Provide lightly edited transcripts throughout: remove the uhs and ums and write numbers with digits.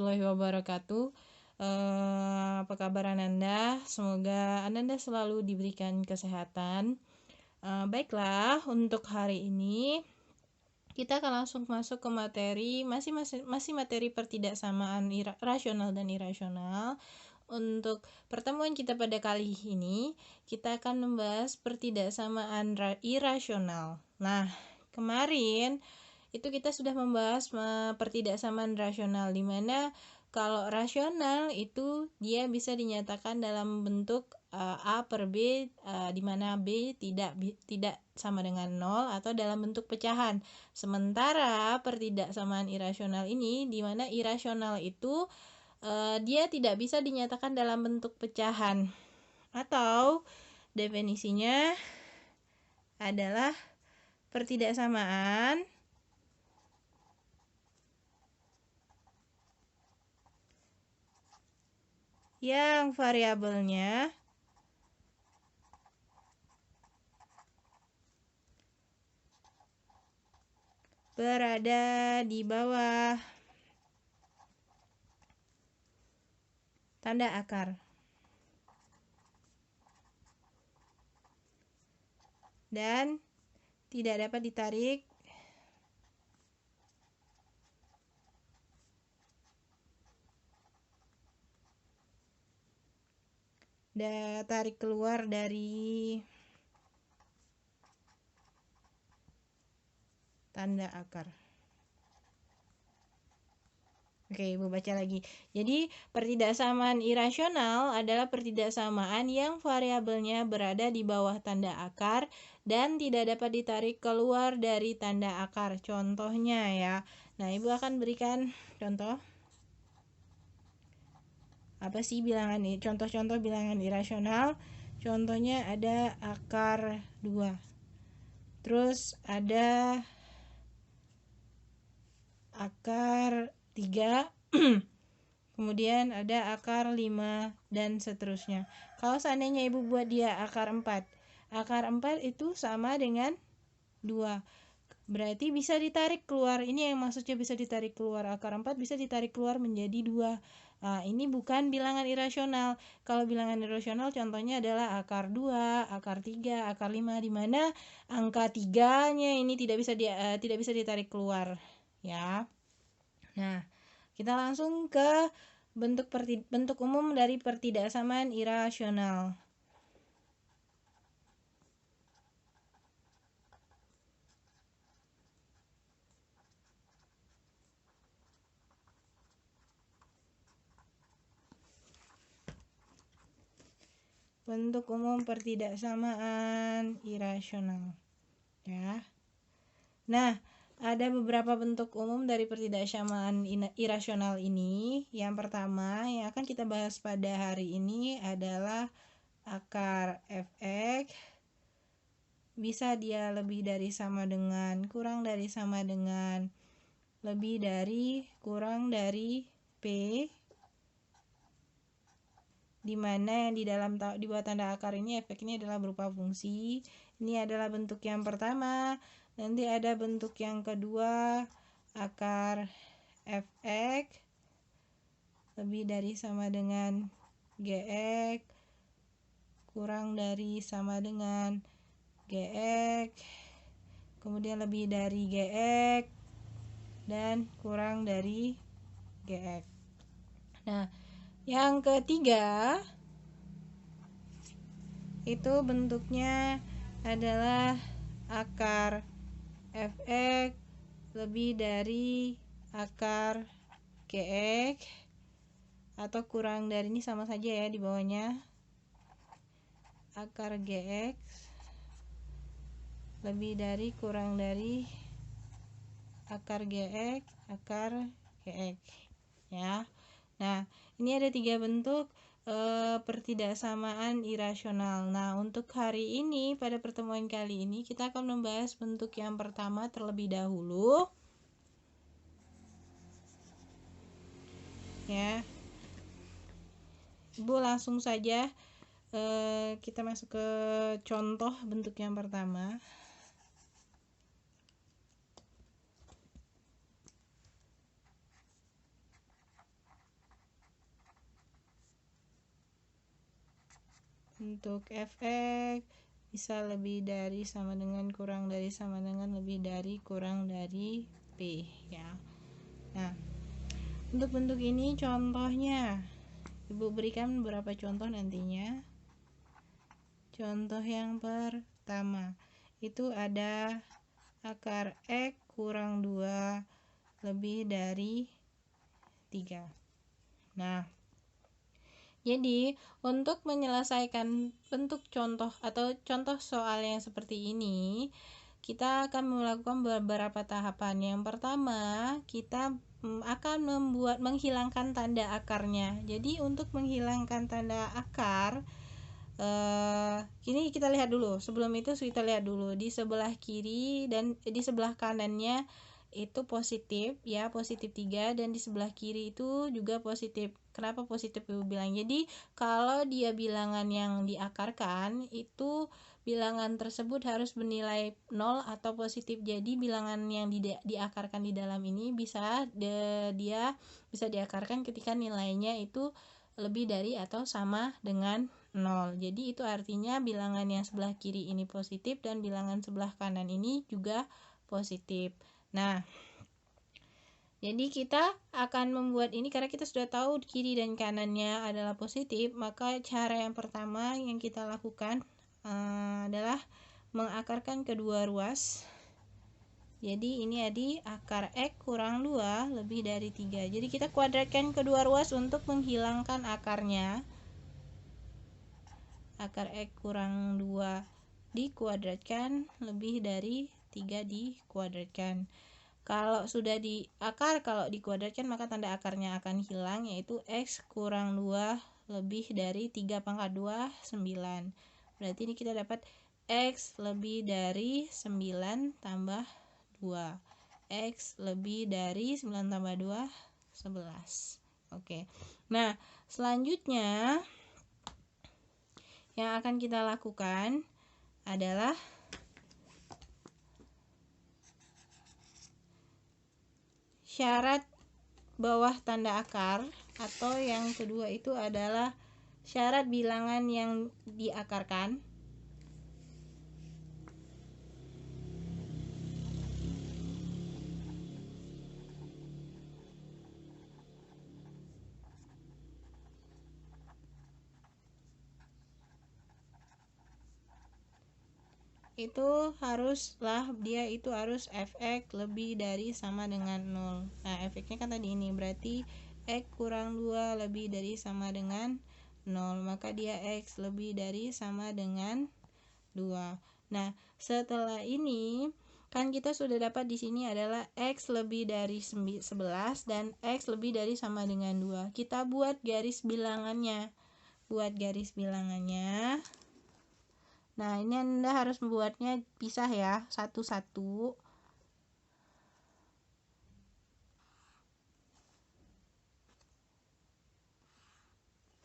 warahmatullahi wabarakatuh. Apa kabar Ananda? Semoga Ananda selalu diberikan kesehatan. Baiklah, untuk hari ini kita akan langsung masuk ke materi masih materi pertidaksamaan rasional dan irasional. Untuk pertemuan kita pada kali ini, kita akan membahas pertidaksamaan irasional. Nah, kemarin itu kita sudah membahas pertidaksamaan rasional, di mana kalau rasional itu dia bisa dinyatakan dalam bentuk A per B, di mana B tidak sama dengan 0 atau dalam bentuk pecahan. Sementara pertidaksamaan irasional ini, di mana irasional itu dia tidak bisa dinyatakan dalam bentuk pecahan, atau definisinya adalah pertidaksamaan yang variabelnya berada di bawah tanda akar dan tidak dapat ditarik tarik keluar dari tanda akar. Oke, Ibu baca lagi. Jadi, pertidaksamaan irasional adalah pertidaksamaan yang variabelnya berada di bawah tanda akar dan tidak dapat ditarik keluar dari tanda akar. Contohnya ya. Nah, Ibu akan berikan contoh. Apa sih bilangan ini? Contoh-contoh bilangan irasional. Contohnya ada akar 2. Terus ada akar 3. Kemudian ada akar 5 dan seterusnya. Kalau seandainya Ibu buat dia akar 4. Akar 4 itu sama dengan 2. Berarti bisa ditarik keluar. Ini yang maksudnya bisa ditarik keluar. Akar 4 bisa ditarik keluar menjadi 2. Nah, ini bukan bilangan irasional. Kalau bilangan irasional contohnya adalah akar 2, akar 3, akar 5, di mana angka 3-nya ini tidak bisa ditarik keluar, ya. Nah, kita langsung ke bentuk umum dari pertidaksamaan irasional. Bentuk umum pertidaksamaan irasional, ya. Nah, ada beberapa bentuk umum dari pertidaksamaan irasional ini. Yang pertama yang akan kita bahas pada hari ini adalah akar fx. Bisa dia lebih dari sama dengan, kurang dari sama dengan, lebih dari, kurang dari P, dimana yang di bawah tanda akar ini efek ini adalah berupa fungsi. Ini adalah bentuk yang pertama. Nanti ada bentuk yang kedua, akar fx lebih dari sama dengan gx, kurang dari sama dengan gx, kemudian lebih dari gx, dan kurang dari gx. Nah, yang ketiga itu bentuknya adalah akar fx lebih dari akar gx atau kurang dari, ini sama saja ya di bawahnya, akar gx lebih dari, kurang dari akar gx, ya. Nah, ini ada 3 bentuk pertidaksamaan irasional. Nah, untuk hari ini, pada pertemuan kali ini, kita akan membahas bentuk yang pertama terlebih dahulu, ya. Ibu langsung saja kita masuk ke contoh bentuk yang pertama. Untuk fx bisa lebih dari, sama dengan, kurang dari, sama dengan, lebih dari, kurang dari P ya. Nah, untuk bentuk ini contohnya Ibu berikan beberapa contoh nantinya. Contoh yang pertama itu ada akar X kurang 2 lebih dari 3. Nah, jadi untuk menyelesaikan bentuk contoh atau contoh soal yang seperti ini, kita akan melakukan beberapa tahapan. Yang pertama, kita akan menghilangkan tanda akarnya. Jadi untuk menghilangkan tanda akar, ini kita lihat dulu. Sebelum itu kita lihat dulu di sebelah kiri dan di sebelah kanannya itu positif ya, positif 3, dan di sebelah kiri itu juga positif. Kenapa positif Ibu bilang? Jadi kalau dia bilangan yang diakarkan itu bilangan tersebut harus bernilai 0 atau positif. Jadi bilangan yang diakarkan di dalam ini dia bisa diakarkan ketika nilainya itu lebih dari atau sama dengan 0. Jadi itu artinya bilangan yang sebelah kiri ini positif dan bilangan sebelah kanan ini juga positif. Nah, jadi kita akan membuat ini karena kita sudah tahu kiri dan kanannya adalah positif, maka cara yang pertama yang kita lakukan adalah mengakarkan kedua ruas. Jadi ini akar X kurang 2 lebih dari 3. Jadi kita kuadratkan kedua ruas untuk menghilangkan akarnya. Akar X kurang 2 dikuadratkan lebih dari 3 dikuadratkan. Kalau sudah kalau dikuadratkan maka tanda akarnya akan hilang, yaitu X kurang 2 lebih dari 3 pangkat 2, 9. Berarti ini kita dapat X lebih dari 9 tambah 2. X lebih dari 9 tambah 2, 11. Oke. Nah, selanjutnya yang akan kita lakukan adalah syarat bawah tanda akar, atau yang kedua itu adalah syarat bilangan yang diakarkan. Itu dia itu harus fx lebih dari sama dengan 0. Nah, fx-nya kan tadi ini, berarti x kurang 2 lebih dari sama dengan 0, maka dia x lebih dari sama dengan 2. Nah, setelah ini kan kita sudah dapat di sini adalah x lebih dari 11 dan x lebih dari sama dengan 2. Kita buat garis bilangannya. Nah, ini Anda harus membuatnya pisah ya, satu-satu.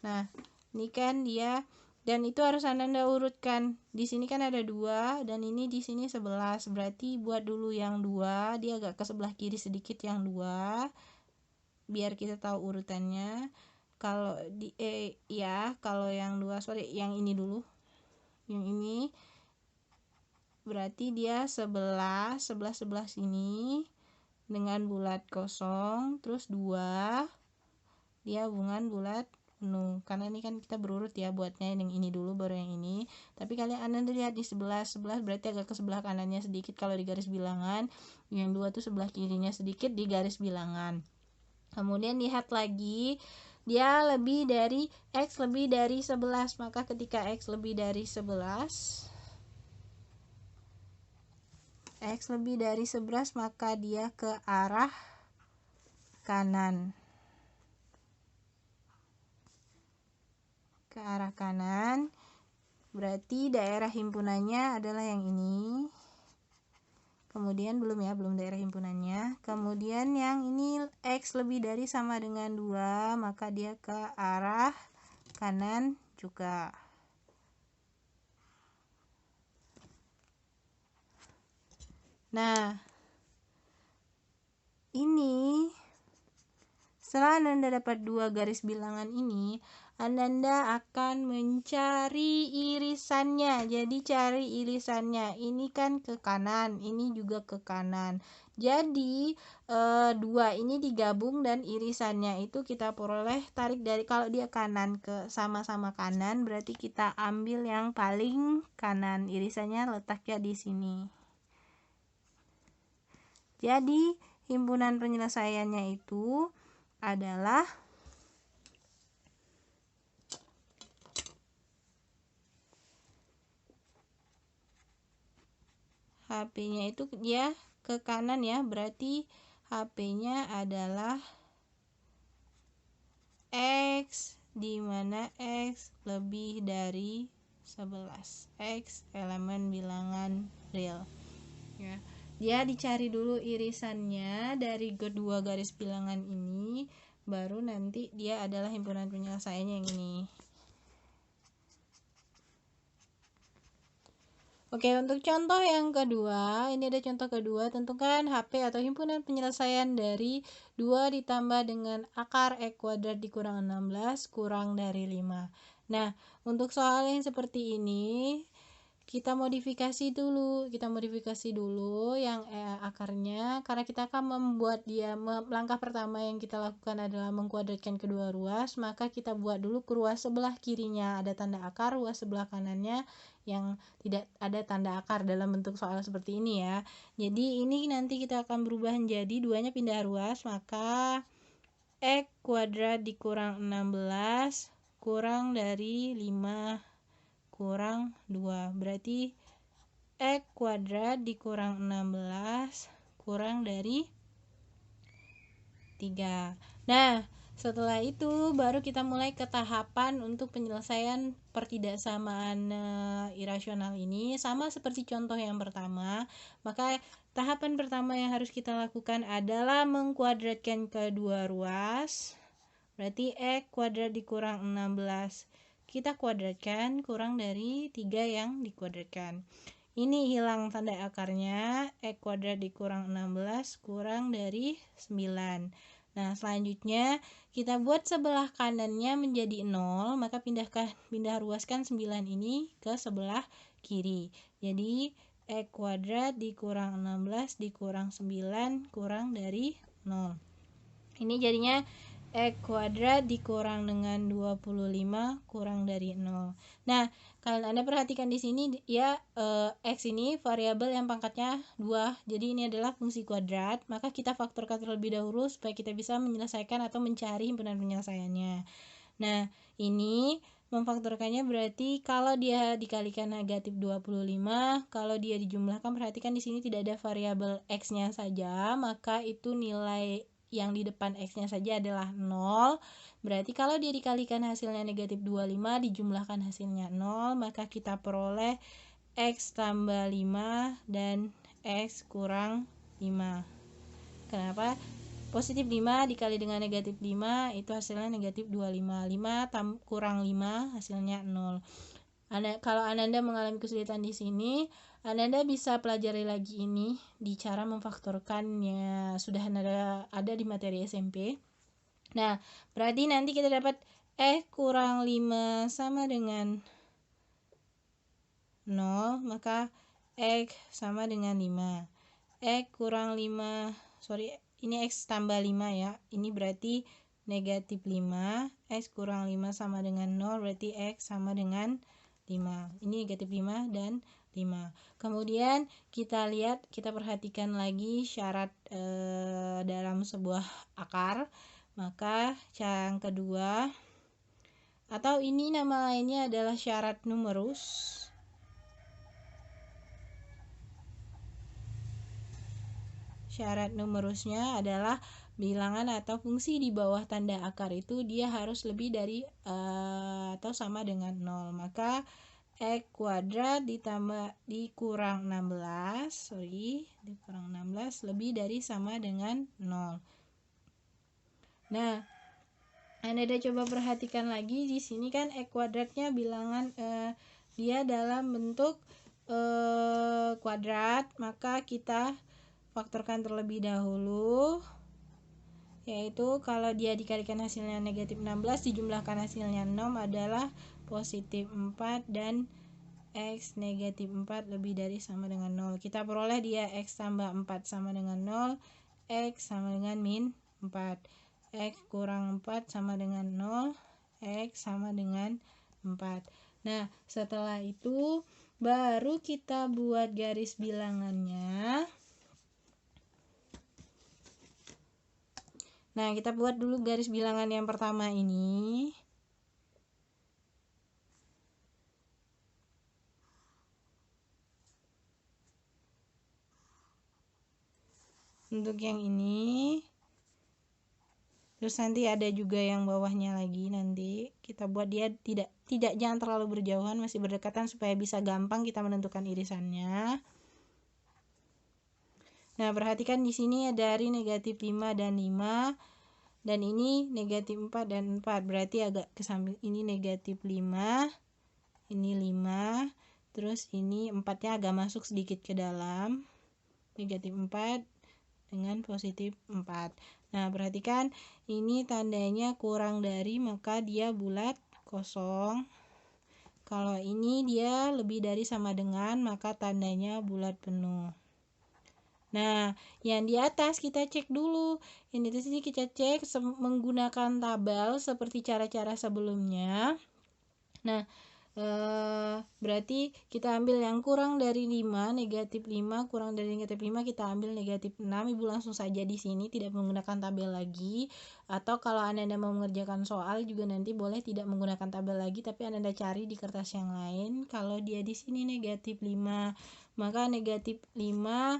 Nah, ini kan dia, dan itu harus Anda urutkan. Di sini kan ada 2 dan ini di sini 11. Berarti buat dulu yang 2, dia agak ke sebelah kiri sedikit yang 2. Biar kita tahu urutannya. Kalau kalau yang 2, yang ini dulu. Yang ini berarti dia 11 sini dengan bulat kosong, terus 2 dia hubungan bulat penuh, karena ini kan kita berurut ya, buatnya yang ini dulu baru yang ini. Tapi kalian Anda lihat di 11 berarti agak ke sebelah kanannya sedikit kalau di garis bilangan, yang 2 tuh sebelah kirinya sedikit di garis bilangan. Kemudian lihat lagi, dia lebih dari X lebih dari 11, maka ketika X lebih dari 11 maka dia ke arah kanan. Berarti daerah himpunannya adalah yang ini. Kemudian belum daerah himpunannya. Kemudian yang ini X lebih dari sama dengan 2, maka dia ke arah kanan juga. Nah, ini Setelah Ananda dapat 2 garis bilangan ini, Ananda akan mencari irisannya. Jadi cari irisannya. Ini kan ke kanan, ini juga ke kanan. Jadi 2 ini digabung dan irisannya itu kita peroleh tarik dari, kalau dia kanan ke sama-sama kanan, berarti kita ambil yang paling kanan. Irisannya letaknya di sini. Jadi himpunan penyelesaiannya itu adalah HP-nya itu dia ke kanan ya, berarti HP-nya adalah X, di mana X lebih dari 11. X elemen bilangan real. Ya. Dia dicari dulu irisannya dari kedua garis bilangan ini, baru nanti dia adalah himpunan penyelesaiannya yang ini. Oke, untuk contoh yang kedua, ini ada contoh kedua, tentukan HP atau himpunan penyelesaian dari 2 ditambah dengan akar X kuadrat dikurang 16 kurang dari 5. Nah, untuk soal yang seperti ini, kita modifikasi dulu yang akarnya, karena kita akan membuat dia, langkah pertama yang kita lakukan adalah mengkuadratkan kedua ruas, maka kita buat dulu ruas sebelah kirinya ada tanda akar, ruas sebelah kanannya yang tidak ada tanda akar dalam bentuk soal seperti ini ya. Jadi ini nanti kita akan berubah menjadi duanya pindah ruas, maka X kuadrat dikurang 16 kurang dari 5 kurang 2, berarti X kuadrat dikurang 16 kurang dari 3. Nah, setelah itu baru kita mulai ke tahapan untuk penyelesaian pertidaksamaan irasional ini, sama seperti contoh yang pertama. Maka tahapan pertama yang harus kita lakukan adalah mengkuadratkan kedua ruas, berarti X kuadrat dikurang 16 kita kuadratkan kurang dari 3 yang dikuadratkan. Ini hilang tanda akarnya, X kuadrat dikurang 16 kurang dari 9. Nah, selanjutnya kita buat sebelah kanannya menjadi 0, maka pindah ruaskan 9 ini ke sebelah kiri. Jadi X kuadrat dikurang 16 dikurang 9 kurang dari 0. Ini jadinya X kuadrat dikurang dengan 25 kurang dari 0. Nah, kalau Anda perhatikan di sini ya, X ini variabel yang pangkatnya 2. Jadi ini adalah fungsi kuadrat, maka kita faktorkan terlebih dahulu supaya kita bisa menyelesaikan atau mencari himpunan penyelesaiannya. Nah, ini memfaktorkannya berarti kalau dia dikalikan negatif 25, kalau dia dijumlahkan, perhatikan di sini tidak ada variabel X-nya saja, maka itu nilai yang di depan X-nya saja adalah 0. Berarti kalau dia dikalikan hasilnya negatif 25, dijumlahkan hasilnya 0, maka kita peroleh X tambah 5 dan X kurang 5. Kenapa? Positif 5 dikali dengan negatif 5 itu hasilnya negatif 25. 5 kurang 5 hasilnya 0. Kalau Ananda mengalami kesulitan di sini, Ananda bisa pelajari lagi ini di cara memfaktorkannya, sudah ada di materi SMP. Nah, berarti nanti kita dapat X kurang 5 sama dengan 0, maka X sama dengan 5. X kurang 5, ini X tambah 5 ya, ini berarti negatif 5, X kurang 5 sama dengan 0, berarti X sama dengan 5. Ini negatif 5 dan 5. Kemudian kita perhatikan lagi syarat dalam sebuah akar. Maka yang kedua, atau ini nama lainnya adalah syarat numerus. Syarat numerusnya adalah bilangan atau fungsi di bawah tanda akar itu dia harus lebih dari atau sama dengan 0. Maka X kuadrat dikurang 16 lebih dari sama dengan 0. Nah, Anda coba perhatikan lagi di sini kan X kuadratnya bilangan dia dalam bentuk kuadrat, maka kita faktorkan terlebih dahulu yaitu kalau dia dikalikan hasilnya negatif 16 dijumlahkan hasilnya 6 adalah positif 4 dan X negatif 4 lebih dari sama dengan 0. Kita peroleh dia X tambah 4 sama dengan 0, X sama dengan min 4, X kurang 4 sama dengan 0, X sama dengan 4. Nah, setelah itu baru kita buat garis bilangannya. Nah, kita buat dulu garis bilangan yang pertama ini. Untuk yang ini. Terus nanti ada juga yang bawahnya lagi, nanti kita buat dia tidak jangan terlalu berjauhan, masih berdekatan supaya bisa gampang kita menentukan irisannya. Nah, perhatikan di sini dari negatif 5 dan 5, dan ini negatif 4 dan 4, berarti agak ke samping. Ini negatif 5, ini 5, terus ini 4-nya agak masuk sedikit ke dalam, negatif 4 dengan positif 4. Nah, perhatikan ini tandanya kurang dari, maka dia bulat kosong. Kalau ini dia lebih dari sama dengan, maka tandanya bulat penuh. Nah, yang di atas kita cek dulu. Ini di sini kita cek menggunakan tabel seperti cara-cara sebelumnya. Nah, berarti kita ambil yang kurang dari 5, negatif 5, kurang dari negatif 5 kita ambil negatif 6. Ibu langsung saja di sini tidak menggunakan tabel lagi. Atau kalau Anda mau mengerjakan soal juga nanti boleh tidak menggunakan tabel lagi, tapi Anda cari di kertas yang lain. Kalau dia di sini negatif 5, maka negatif 5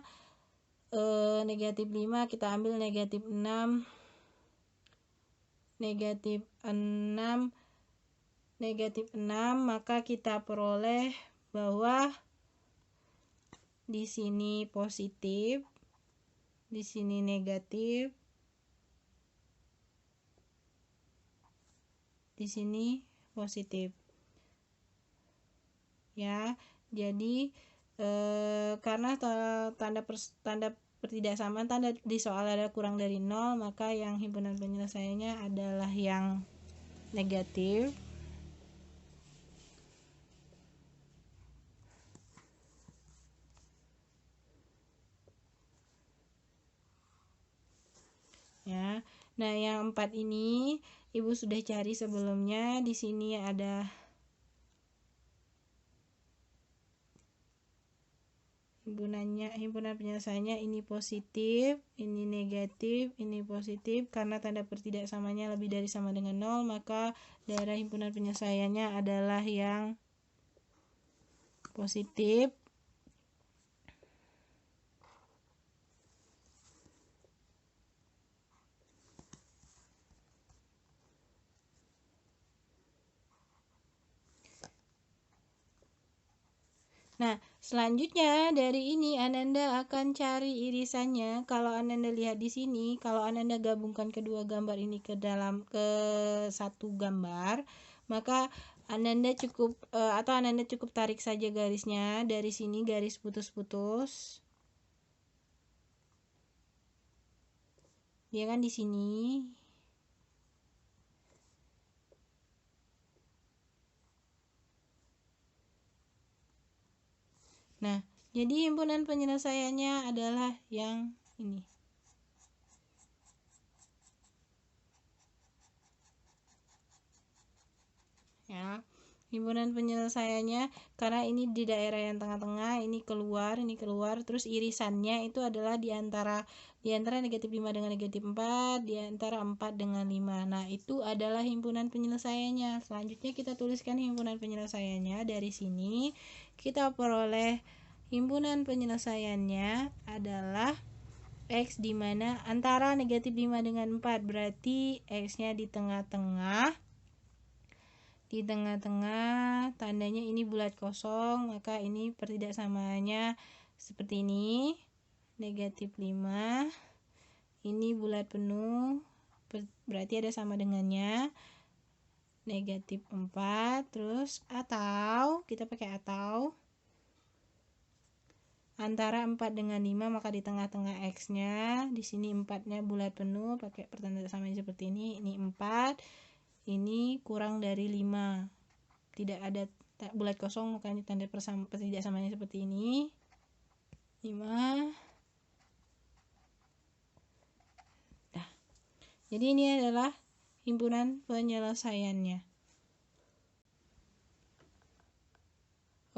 kita ambil negatif 6, negatif 6, maka kita peroleh bahwa di sini positif, di sini negatif, di sini positif. Ya, jadi karena tanda pertidaksamaan, tanda di soal ada kurang dari 0, maka yang himpunan penyelesaiannya adalah yang negatif. Ya. Nah, yang 4 ini Ibu sudah cari sebelumnya. Di sini ada himpunan penyelesaiannya, ini positif, ini negatif, ini positif. Karena tanda pertidaksamanya lebih dari sama dengan 0, maka daerah himpunan penyelesaiannya adalah yang positif. Nah, selanjutnya dari ini Ananda akan cari irisannya. Kalau Ananda lihat di sini, kalau Ananda gabungkan kedua gambar ini ke satu gambar, maka Ananda cukup tarik saja garisnya dari sini, garis putus-putus. Dia kan di sini. Nah, jadi himpunan penyelesaiannya adalah yang ini. Ya, himpunan penyelesaiannya karena ini di daerah yang tengah-tengah, ini keluar, terus irisannya itu adalah di antara negatif 5 dengan negatif 4, di antara 4 dengan 5. Nah, itu adalah himpunan penyelesaiannya. Selanjutnya kita tuliskan himpunan penyelesaiannya. Dari sini kita peroleh himpunan penyelesaiannya adalah X, di mana antara negatif 5 dengan 4, berarti X-nya di tengah-tengah. Di tengah-tengah tandanya ini bulat kosong, maka ini pertidaksamaannya seperti ini, negatif 5, ini bulat penuh, berarti ada sama dengannya, negatif 4, terus atau kita pakai antara 4 dengan 5, maka di tengah-tengah X-nya, di sini 4-nya bulat penuh, pakai pertanda sama seperti ini 4, ini kurang dari 5. Tidak ada bulat kosong, makanya tanda pertidaksamanya seperti ini. 5. Nah, jadi ini adalah himpunan penyelesaiannya.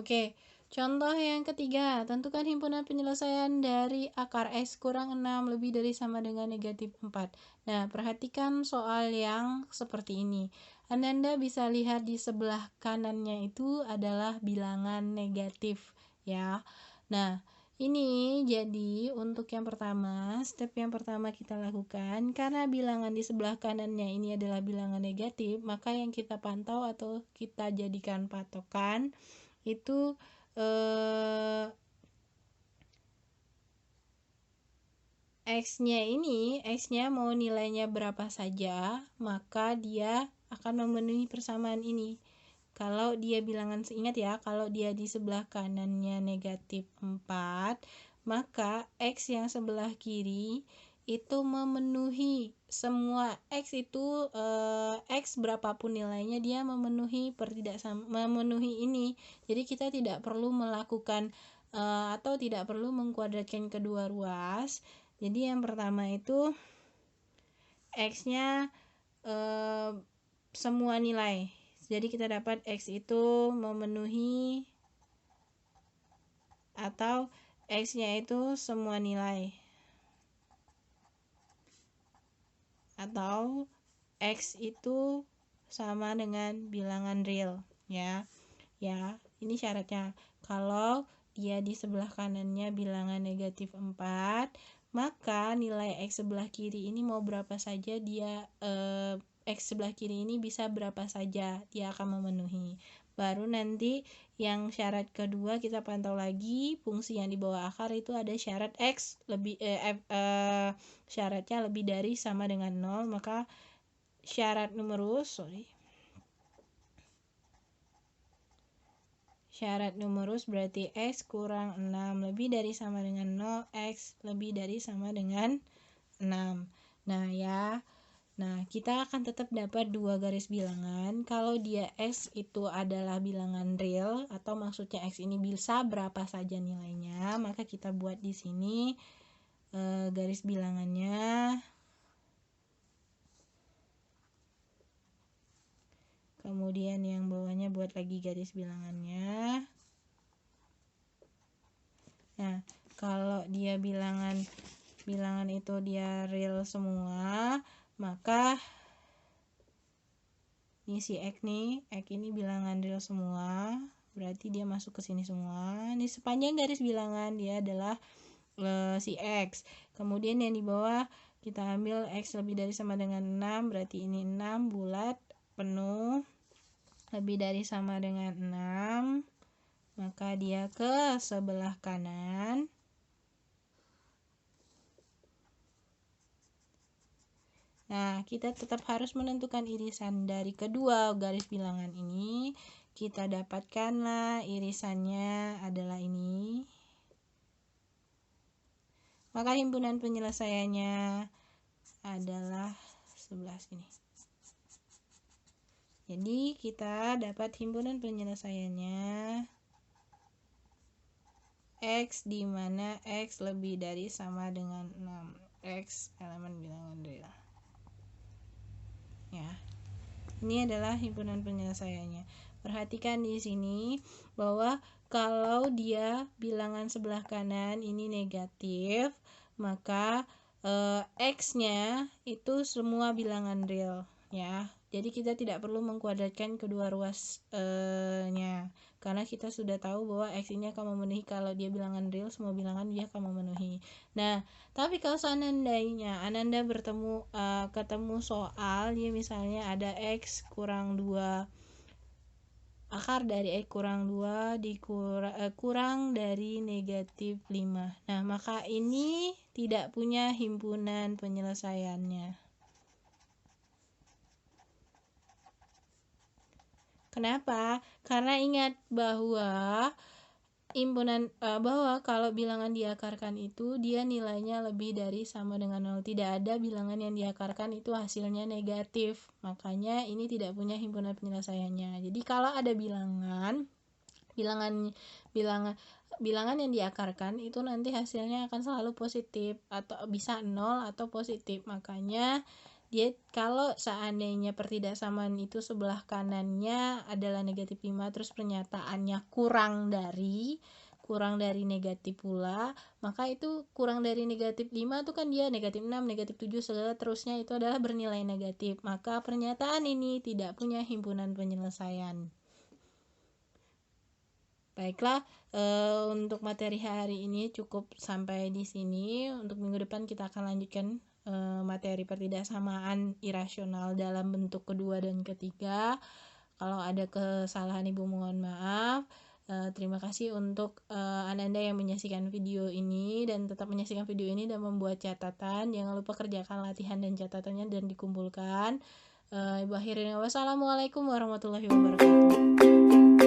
Oke, contoh yang ketiga, tentukan himpunan penyelesaian dari akar X kurang 6 lebih dari sama dengan negatif 4. Nah, perhatikan soal yang seperti ini. Ananda bisa lihat di sebelah kanannya itu adalah bilangan negatif, ya. Nah, ini jadi untuk yang pertama, step yang pertama kita lakukan, karena bilangan di sebelah kanannya ini adalah bilangan negatif, maka yang kita pantau atau kita jadikan patokan itu X-nya mau nilainya berapa saja, maka dia akan memenuhi persamaan ini. Kalau dia bilangan, ingat ya, kalau dia di sebelah kanannya negatif 4, maka X yang sebelah kiri itu memenuhi semua X itu X berapapun nilainya dia memenuhi memenuhi ini. Jadi kita tidak perlu melakukan atau tidak perlu mengkuadratkan kedua ruas. Jadi yang pertama itu X-nya semua nilai. Jadi kita dapat X itu memenuhi atau X-nya itu semua nilai, atau X itu sama dengan bilangan real, ya. Ya, ini syaratnya. Kalau dia di sebelah kanannya bilangan negatif 4, maka nilai X sebelah kiri ini mau berapa saja dia X sebelah kiri ini bisa berapa saja dia akan memenuhi. Baru nanti yang syarat kedua kita pantau lagi fungsi yang di bawah akar itu ada syarat X lebih syaratnya lebih dari sama dengan 0, maka syarat numerus berarti X kurang 6 lebih dari sama dengan 0, X lebih dari sama dengan 6. Nah ya, nah kita akan tetap dapat dua garis bilangan. Kalau dia X itu adalah bilangan real, atau maksudnya X ini bisa berapa saja nilainya, maka kita buat di sini garis bilangannya. Kemudian yang bawahnya buat lagi garis bilangannya. Nah, kalau dia bilangan itu dia real semua, maka ini si X nih, X ini bilangan real semua, berarti dia masuk ke sini semua. Ini sepanjang garis bilangan dia adalah si X. Kemudian yang di bawah kita ambil X lebih dari sama dengan 6, berarti ini 6 bulat penuh lebih dari sama dengan 6, maka dia ke sebelah kanan. Nah, kita tetap harus menentukan irisan dari kedua garis bilangan ini. Kita dapatkanlah irisannya adalah ini. Maka himpunan penyelesaiannya adalah 11 ini. Jadi kita dapat himpunan penyelesaiannya X di mana X lebih dari sama dengan 6. X elemen bilangan real. Ya. Ini adalah himpunan penyelesaiannya. Perhatikan di sini bahwa kalau dia bilangan sebelah kanan ini negatif, maka X-nya itu semua bilangan real, ya. Jadi kita tidak perlu mengkuadratkan kedua ruasnya, karena kita sudah tahu bahwa X ini akan memenuhi kalau dia bilangan real, semua bilangan dia akan memenuhi. Nah, tapi kalau seandainya Ananda ketemu soal ya, misalnya ada X kurang 2, akar dari X kurang 2 kurang dari negatif 5. Nah, maka ini tidak punya himpunan penyelesaiannya. Kenapa? Karena ingat bahwa bahwa kalau bilangan diakarkan itu dia nilainya lebih dari sama dengan 0. Tidak ada bilangan yang diakarkan itu hasilnya negatif. Makanya ini tidak punya himpunan penyelesaiannya. Jadi kalau ada bilangan bilangan yang diakarkan itu nanti hasilnya akan selalu positif atau bisa 0 atau positif. Makanya dia kalau seandainya pertidaksamaan itu sebelah kanannya adalah negatif 5 terus pernyataannya kurang dari negatif pula, maka itu kurang dari negatif 5 itu kan dia negatif 6, negatif 7 seterusnya itu adalah bernilai negatif. Maka pernyataan ini tidak punya himpunan penyelesaian. Baiklah, untuk materi hari ini cukup sampai di sini. Untuk minggu depan kita akan lanjutkan materi pertidaksamaan irasional dalam bentuk kedua dan ketiga. Kalau ada kesalahan Ibu mohon maaf. Terima kasih untuk Ananda yang menyaksikan video ini, dan tetap menyaksikan video ini dan membuat catatan. Jangan lupa kerjakan latihan dan catatannya dan dikumpulkan. Ibu akhirin, wassalamualaikum warahmatullahi wabarakatuh.